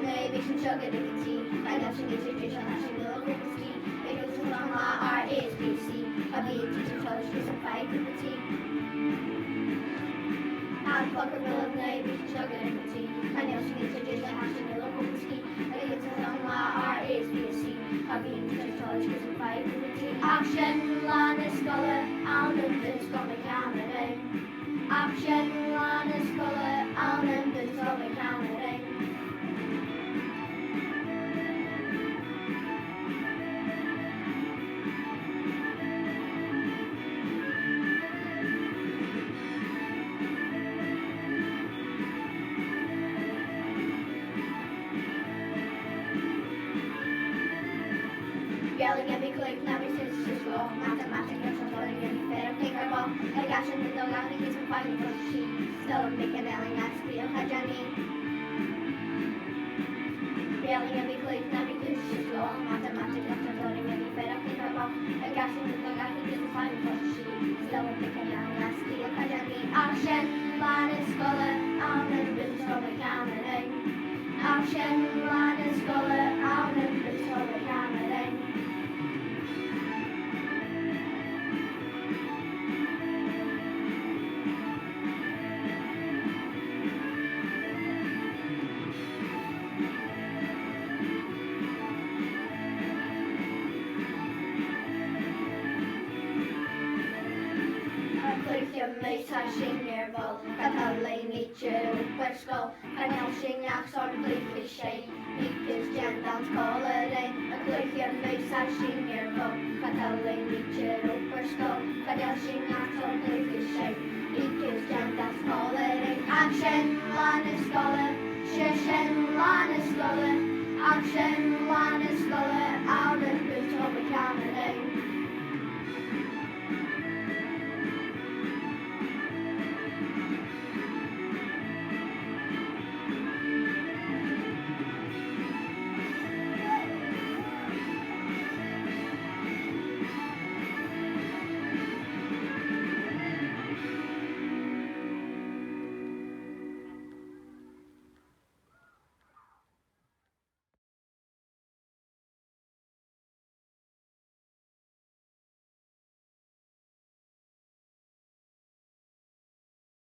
Nation sugar dignity. I love sing education, I sing the frequency. It goes to my art is PC. I'll be a teacher, college, get some fight dignity. I'm fucking love Nation sugar dignity. I love sing education, I sing the frequency. It goes to my art is PC. I'll be a teacher, college, get some fight dignity. Action, line, scholar, out of this comic comedy. Action, line, scholar, out of this comic comedy. Yelling at me, click, now me since just go. Mathematics, you're so funny, and you better take our ball. I got you in the dog, I think it's some fighting for the sheet. Still, I'm making yelling at me, okay, Johnny. Yelling at me, click, now me since just go. Mathematics, you're so funny, and you better take our ball. I got you in the dog, I think it's some fighting for the sheet. Still, I'm making yelling at me, okay, Johnny. Action, line, scholar, I'm in the business of accounting. Action, line, scholar, I'm in the business of accounting. Signerval, Catalinitje, Upperskål, Kanelsingak, Sortblikje, Tjej, Nikes, Jendans, Kollering, een klutje mees uit Signerval, Catalinitje, Upperskål, Kanelsingak, Sortblikje, Tjej, Nikes, Jendans, Kollering, Action, Lanneskolle, Sjesjen, Lanneskolle, Action, Lanneskolle, oude buurt op de kamer.